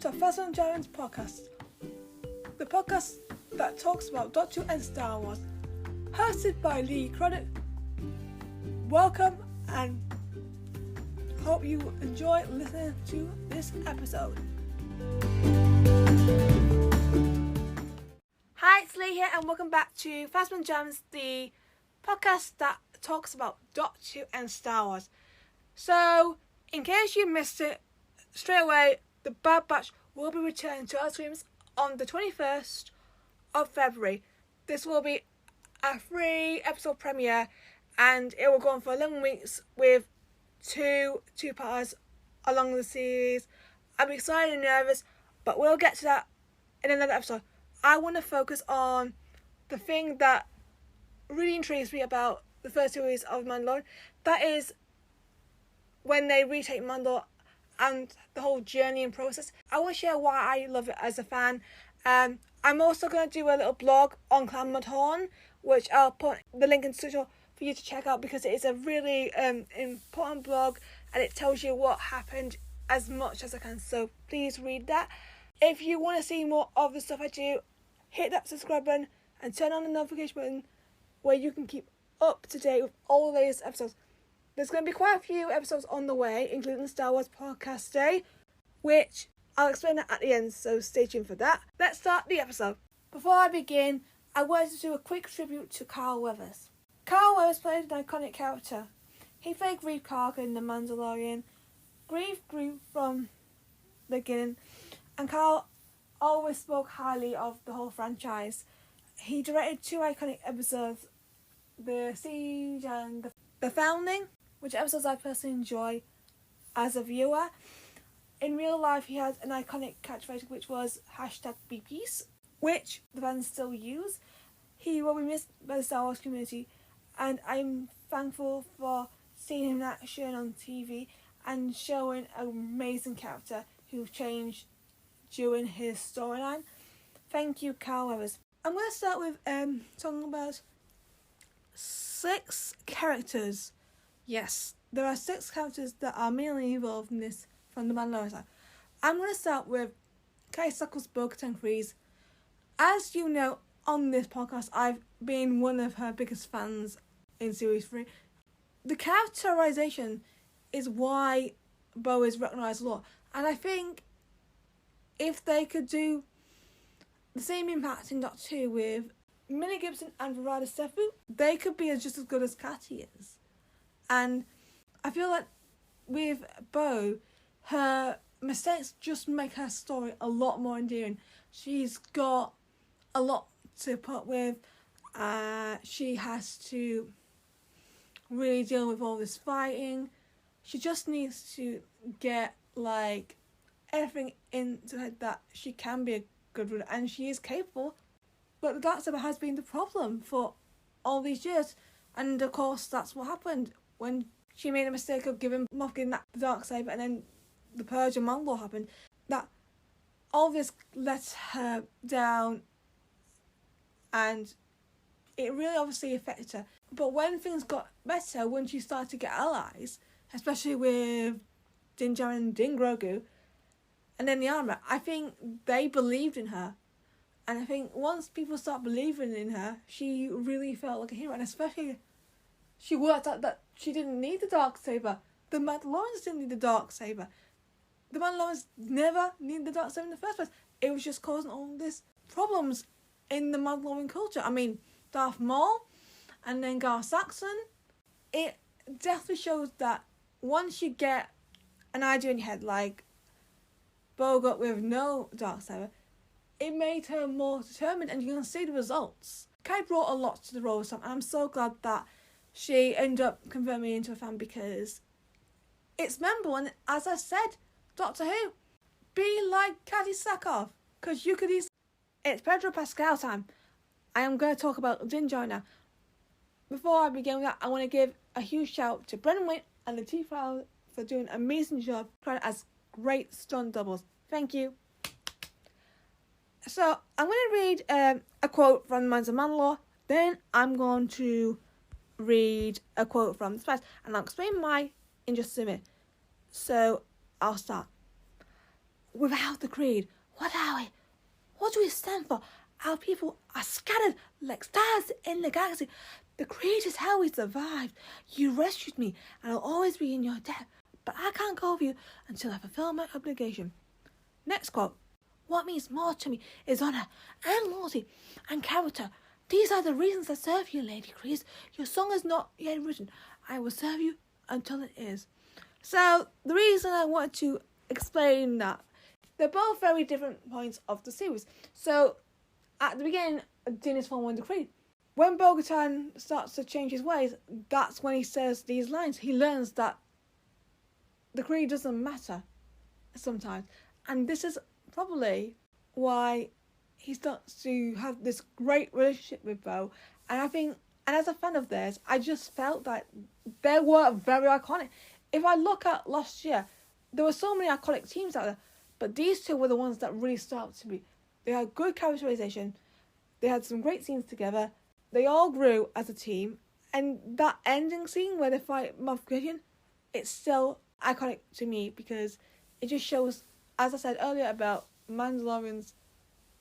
to Fast Giants podcast, the podcast that talks about Doctor Who and Star Wars, hosted by Lee Croddick. Welcome and hope you enjoy listening to this episode. Hi, it's Lee here and welcome back to Fast Giants, the podcast that talks about Doctor Who and Star Wars. So, in case you missed it, straight away, The Bad Batch will be returning to our streams on the 21st of February. This will be a 3-episode premiere and it will go on for 11 weeks with two parts along the series. I'm excited and nervous, but we'll get to that in another episode. I want to focus on the thing that really intrigues me about the first series of Mandalore. That is when they retake Mandalore and the whole journey and process. I will share why I love it as a fan. I'm also going to do a little blog on Clan Mudhorn, which I'll put the link in the description for you to check out because it is a really important blog and it tells you what happened as much as I can. So please read that. If you want to see more of the stuff I do, hit that subscribe button and turn on the notification button where you can keep up to date with all the latest episodes. There's going to be quite a few episodes on the way, including the Star Wars Podcast Day, which I'll explain that at the end, so stay tuned for that. Let's start the episode. Before I begin, I wanted to do a quick tribute to Carl Weathers. Carl Weathers played an iconic character. He played Greef Karga in The Mandalorian. Greef grew from the beginning, and Carl always spoke highly of the whole franchise. He directed 2 iconic episodes, The Siege and The Founding, which episodes I personally enjoy as a viewer. In real life, he had an iconic catchphrase which was #BePeace, which the fans still use. He will be missed by the Star Wars community, and I'm thankful for seeing him in action on TV and showing an amazing character who changed during his storyline. Thank you, Carl Weathers. I'm going to start with talking about 6 characters. Yes, there are 6 characters that are mainly involved in this from the Mandalorian side. I'm going to start with Kai Suckles Bo-Katan Kryze. As you know, on this podcast, I've been one of her biggest fans in Series 3. The characterization is why Bo is recognised a lot. And I think if they could do the same impact in Doctor Who with Minnie Gibson and Verada Sefu, they could be just as good as Cathy is. And I feel like with Bo, her mistakes just make her story a lot more endearing. She's got a lot to put with. She has to really deal with all this fighting. She just needs to get everything into her head that she can be a good ruler, and she is capable. But the Darksaber has been the problem for all these years, and of course that's what happened when she made a mistake of giving Moff Gideon that Darksaber, and then the Purge of Mandalore happened. That all this let her down, and it really obviously affected her. But when things got better, when she started to get allies, especially with Din Djarin and Din Grogu, and then the armor, I think they believed in her. And I think once people start believing in her, she really felt like a hero. And especially, she worked out that she didn't need the Darksaber. The Mandalorians didn't need the Darksaber. The Mandalorians never needed the Darksaber in the first place. It was just causing all these problems in the Mandalorian culture. I mean, Darth Maul and then Gar Saxon. It definitely shows that once you get an idea in your head, like Bo got with no Darksaber, it made her more determined, and you can see the results. Kai brought a lot to the role, and I'm so glad that she ended up converting me into a fan because it's memorable. And as I said, Doctor Who, be like Cathy Sackhoff, because you could easily... It's Pedro Pascal time. I am going to talk about Din Djarin now. Before I begin with that, I want to give a huge shout out to Brendan Waite and the T-File for doing an amazing job as great stunt doubles. Thank you. So, I'm going to read a quote from The Minds of Mandalore. Then I'm going to read a quote from the Spice, and I'll explain why in just a minute. So, I'll start. without the creed, what are we? What do we stand for? Our people are scattered like stars in the galaxy. The creed is how we survived. You rescued me, and I'll always be in your debt. But I can't go with you until I fulfill my obligation. Next quote. What means more to me is honour and loyalty and character. These are the reasons I serve you, Lady Crease. Your song is not yet written. I will serve you until it is. So, the reason I want to explain that, they're both very different points of the series. So, at the beginning, Din is following the creed. When Bo-Katan starts to change his ways, that's when he says these lines. He learns that the creed doesn't matter sometimes. And this is probably why he starts to have this great relationship with Bo. And I think, and as a fan of theirs, I just felt that they were very iconic. If I look at last year, there were so many iconic teams out there, but these two were the ones that really stood out to me. They had good characterization, they had some great scenes together, they all grew as a team, and that ending scene where they fight Moff Gideon, it's still iconic to me because it just shows, as I said earlier about Mandalorians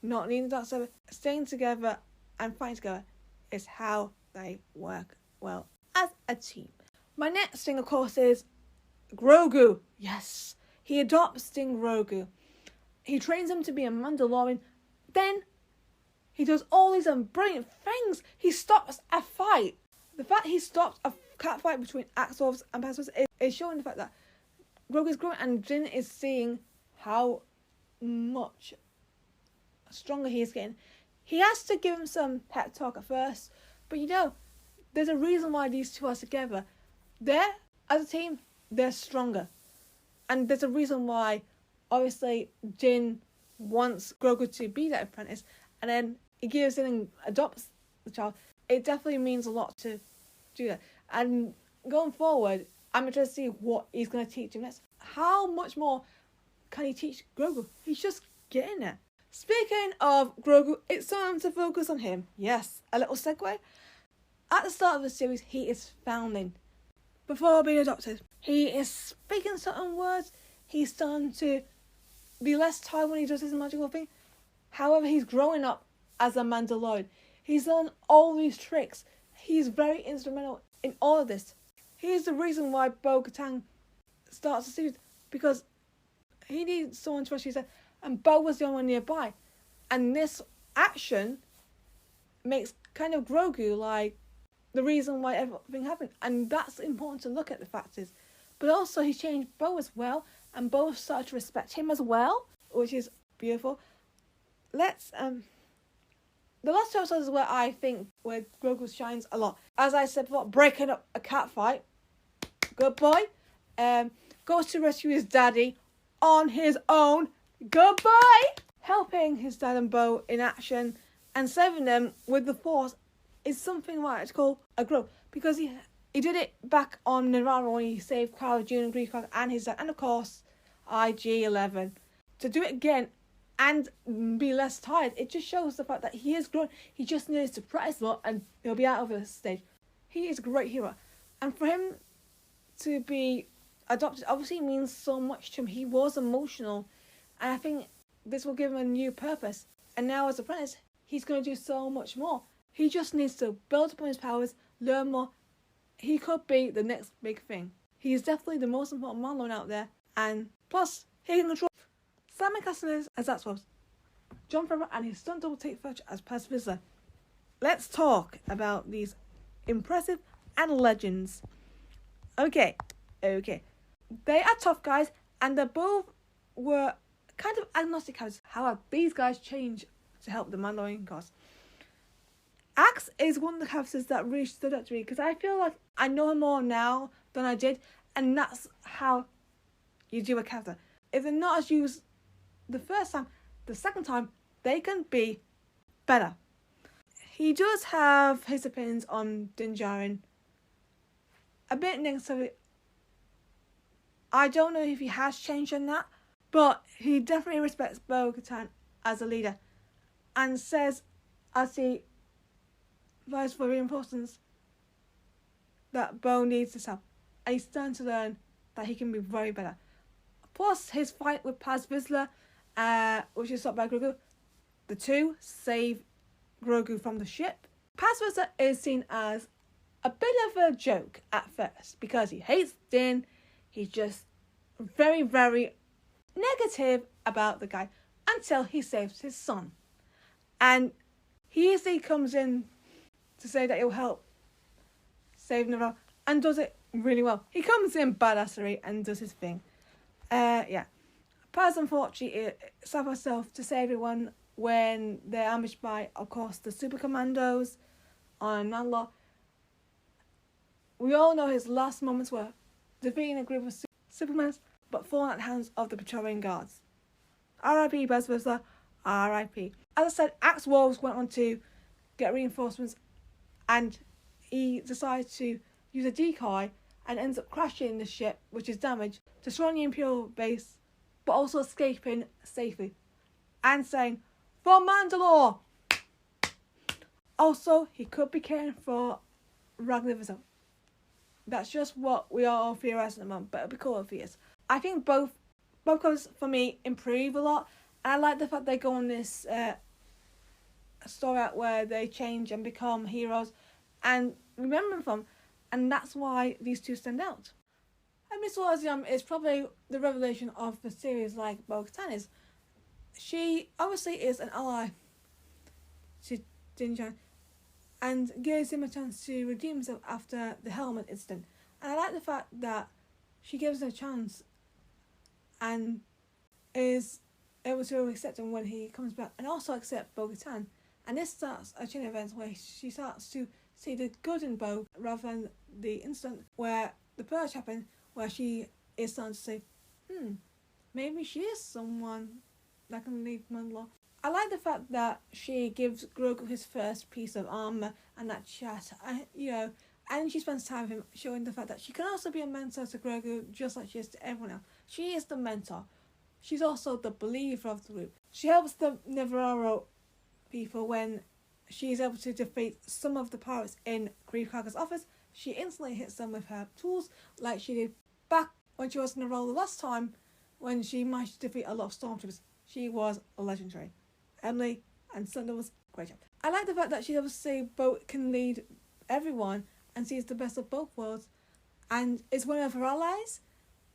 not needing that server, staying together and fighting together is how they work well as a team. My next thing, of course, is Grogu. Yes, he adopts Din Grogu. He trains him to be a Mandalorian. Then he does all these brilliant things. He stops a fight. The fact he stops a cat fight between Axolotls and Pastors is showing the fact that Grogu is growing, and Din is seeing how much stronger he is getting. He has to give him some pep talk at first, but there's a reason why these two are together. They're, as a team, they're stronger. And there's a reason why, obviously, Din wants Grogu to be that apprentice, and then he gives in and adopts the child. It definitely means a lot to do that. And going forward, I'm interested to see what he's going to teach him next. How much more can he teach Grogu? He's just getting there. Speaking of Grogu, it's time to focus on him. Yes, a little segue. At the start of the series, he is founding. Before being adopted, he is speaking certain words. He's starting to be less tired when he does his magical thing. However, he's growing up as a Mandalorian. He's learned all these tricks. He's very instrumental in all of this. He's the reason why Bo-Katan starts the series, because he needs someone to rescue him, and Bo was the only one nearby. And this action makes kind of Grogu like the reason why everything happened. And that's important to look at the factors. But also he changed Bo as well, and Bo started to respect him as well, which is beautiful. Let's the last two episodes is where I think where Grogu shines a lot. As I said before, breaking up a cat fight. Good boy. Goes to rescue his daddy on his own. Good boy. Helping his dad and Bo in action and saving them with the Force is something what I call a growth, because he did it back on Navarro when he saved Cara Dune and Greef and his dad, and of course IG-11. To do it again and be less tired, it just shows the fact that he is grown. He just needs to practice more and he'll be out of the stage. He is a great hero, and for him to be adopted obviously means so much to him. He was emotional, and I think this will give him a new purpose. And now as an apprentice, he's going to do so much more. He just needs to build upon his powers, learn more. He could be the next big thing. He is definitely the most important Mandalorian out there, and plus he can control Simon Castellers as Axolotls, Jon Favreau and his stunt double Tate Fletcher as Paz Vizsla. Let's talk about these impressive and legends. Okay. They are tough guys, and they both were kind of agnostic characters. However, these guys change to help the Mandalorian cause. Axe is one of the characters that really stood out to me, because I feel like I know him more now than I did, and that's how you do a character. If they're not as used the first time, the second time, they can be better. He does have his opinions on Din Djarin. A bit negative. I don't know if he has changed on that, but he definitely respects Bo-Katan as a leader, and says, as he vies for the importance, that Bo needs his help, and he's starting to learn that he can be very better. Plus, his fight with Paz Vizsla which is stopped by Grogu. The two save Grogu from the ship. Paz is seen as a bit of a joke at first because he hates Din. He's just very, very negative about the guy until he saves his son. And he easily comes in to say that he'll help save Navarro and does it really well. He comes in badassery and does his thing. Paz unfortunately saved herself to save everyone when they're ambushed by, of course, the Super Commandos on Mandalore. We all know his last moments were defeating a group of Supermans, but falling at the hands of the Praetorian Guards. R.I.P. Paz Vizsla, R.I.P. As I said, Axe Wolves went on to get reinforcements, and he decided to use a decoy and ends up crashing the ship, which is damaged, destroying the Imperial base, but also escaping safely and saying, "For Mandalore!" Also, he could be caring for Ragnar Vizsla. That's just what we are all theorising at the moment, but it'll be cool if he is. I think both colours, for me, improve a lot. And I like the fact they go on this story out where they change and become heroes and remember them from. And that's why these two stand out. And Miss Wazium is probably the revelation of the series like Bo-Katan is. She obviously is an ally to Din Djarin and gives him a chance to redeem himself after the helmet incident. And I like the fact that she gives him a chance and is able to accept him when he comes back and also accept Bo-Katan. And this starts a chain of events where she starts to see the good in Bo rather than the incident where the purge happened, where she is starting to say, maybe she is someone that can leave Mandalore. I like the fact that she gives Grogu his first piece of armour and that chat, and she spends time with him, showing the fact that she can also be a mentor to Grogu just like she is to everyone else. She is the mentor. She's also the believer of the group. She helps the Navarro people when she is able to defeat some of the pirates in Greef Karga's office. She instantly hits them with her tools like she did back when she was in the role the last time when she managed to defeat a lot of stormtroopers. She was legendary. Emily and Sunday was great job. I like the fact that she obviously both can lead everyone and sees the best of both worlds and is one of her allies,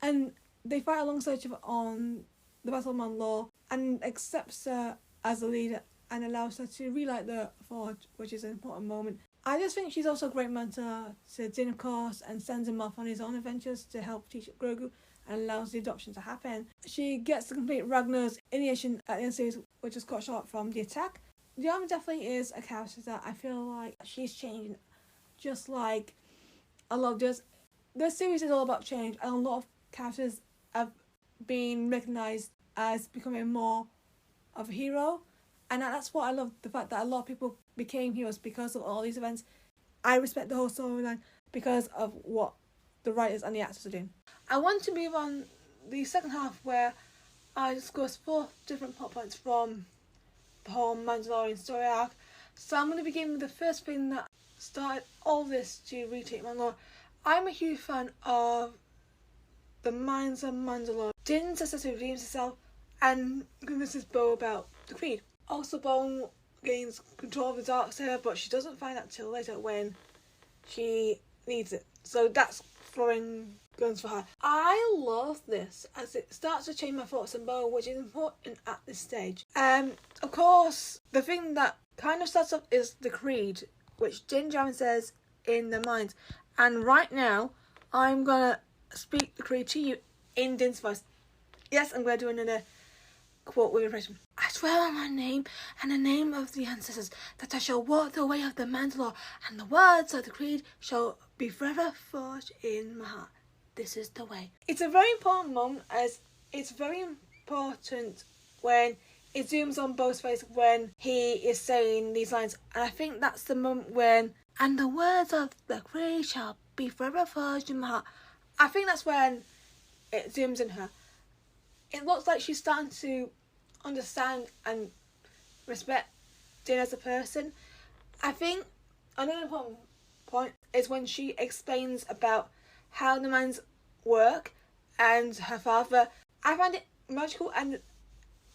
and they fight alongside each other on the Battle of Mandalore and accepts her as a leader and allows her to relight the forge, which is an important moment. I just think she's also a great mentor to Din, of course, and sends him off on his own adventures to help teach Grogu and allows the adoption to happen. She gets to complete Ragnar's initiation at the end of the series, which is cut short from the attack. The armor definitely is a character that I feel like she's changing, just like a lot of this. This series is all about change, and a lot of characters have been recognised as becoming more of a hero. And that's what I love, the fact that a lot of people became heroes because of all these events. I respect the whole storyline because of what the writers and the actors are doing. I want to move on the second half where I discuss 4 different plot points from the whole Mandalorian story arc. So I'm going to begin with the first thing that started all this to retake Mandalore. I'm a huge fan of the Mines of Mandalore. Din successfully redeems herself and convinces Bo about the Creed. Also, Bo gains control of the Darksaber, but she doesn't find that till later when she needs it. So that's throwing guns for her. I love this as it starts to change my thoughts on Bo, which is important at this stage. Of course, the thing that kind of starts off is the Creed, which Din Djarin says in the Mines. And right now, I'm gonna speak the Creed to you in Din's voice. Yes, I'm gonna do another quote with impression. I swear on my name and the name of the ancestors that I shall walk the way of the Mandalore, and the words of the Creed shall be forever forged in my heart. This is the way. It's a very important moment, as it's very important when it zooms on Bo's face when he is saying these lines, and I think that's the moment when, and the words of the Creed shall be forever forged in my heart. I think that's when it zooms in her. It looks like she's starting to understand and respect Din as a person. I think another important point is when she explains about how the mines work and her father. I find it magical and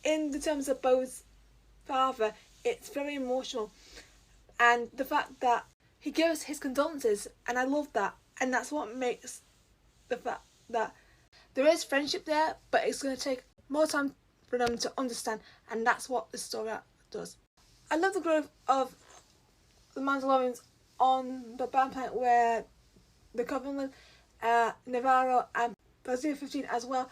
in the terms of Bo's father, it's very emotional. And the fact that he gives his condolences, and I love that. And that's what makes the fact that there is friendship there, but it's going to take more time for them to understand, and that's what the story does. I love the growth of the Mandalorians on the Band Planet where the Covenant live, Navarro and Brazil 15 as well.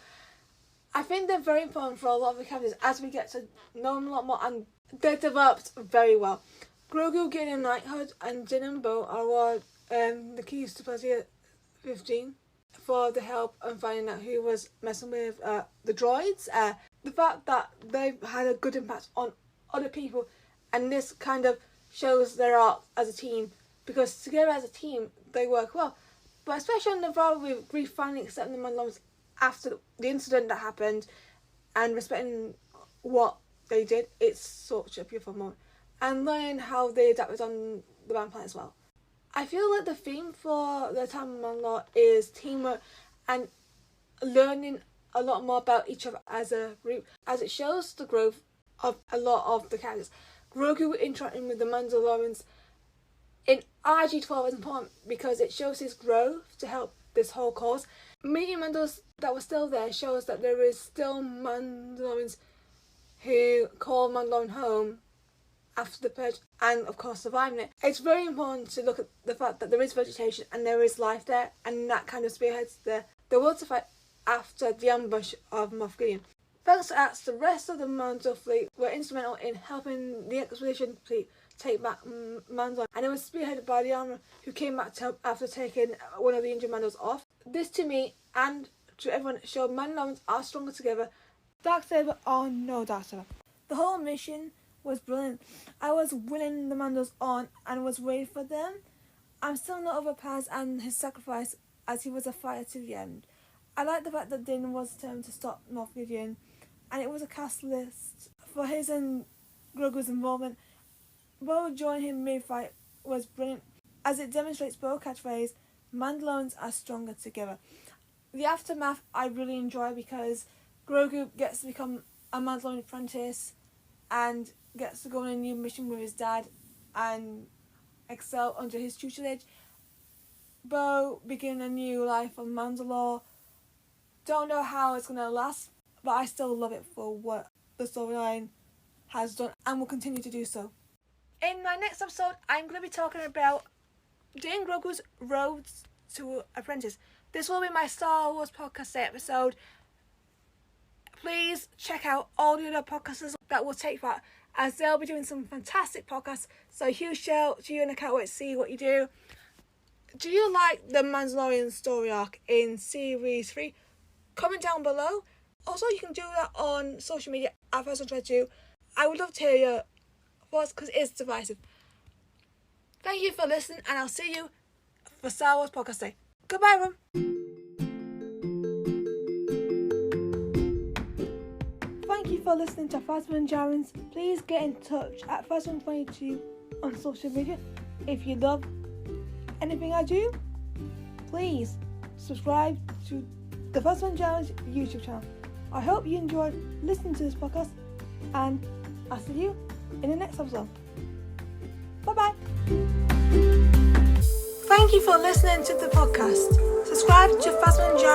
I think they're very important for a lot of the characters as we get to know them a lot more, and they're developed very well. Grogu gaining knighthood and Din and Bo are the keys to Brazil 15 for the help and finding out who was messing with the droids. The fact that they've had a good impact on other people, and this kind of shows their arc as a team, because together as a team they work well. But especially on Navarro with Grief finally accepting the Mandalorians after the incident that happened and respecting what they did, it's such a beautiful moment. And learning how they adapted on the Band Planet as well. I feel like the theme for the time of Mandalore is teamwork and learning a lot more about each other as a group, as it shows the growth of a lot of the characters. Grogu interacting with the Mandalorians in RG-12 is important because it shows his growth to help this whole cause. Meeting Mandalorians that were still there shows that there is still Mandalorians who call Mandalore home after the purge, and of course surviving it. It's very important to look at the fact that there is vegetation and there is life there, and that kind of spearheads the will to fight after the ambush of Moff Gideon. Thanks to that, the rest of the Mandalore fleet were instrumental in helping the expedition fleet take back Mandalore, and it was spearheaded by the armor who came back to help after taking one of the injured Mandalors off. This to me and to everyone showed Mandalorians are stronger together, Darksaber or no Darksaber. The whole mission was brilliant. I was winning the Mandalors on and was waiting for them. I'm still not over Paz and his sacrifice, as he was a fighter to the end. I like the fact that Din was determined to stop Moff Gideon, and it was a catalyst for his and Grogu's involvement. Bo joining him mid-fight was brilliant, as it demonstrates Bo's catchphrase, Mandalorians are stronger together. The aftermath I really enjoy because Grogu gets to become a Mandalorian apprentice and gets to go on a new mission with his dad and excel under his tutelage. Bo beginning a new life on Mandalore. Don't know how it's going to last, but I still love it for what the storyline has done and will continue to do so. In my next episode, I'm going to be talking about Din Grogu's road to apprentice. This will be my Star Wars Podcast Day episode. Please check out all the other podcasters that will take part, as they'll be doing some fantastic podcasts. So huge shout out to you, and I can't wait to see what you do. Do you like the Mandalorian story arc in Series 3? Comment down below. Also, you can do that on social media at @FirstOneTry2. I would love to hear your thoughts because it is divisive. Thank you for listening, and I'll see you for Star Wars Podcast Day. Goodbye, everyone. Thank you for listening to Phasma and Jarens. Please get in touch at FirstOne22 on social media. If you love anything I do, please subscribe to the Phasma and Jarens YouTube channel. I hope you enjoyed listening to this podcast, and I'll see you in the next episode. Bye-bye. Thank you for listening to the podcast. Subscribe to Phasma and Jarens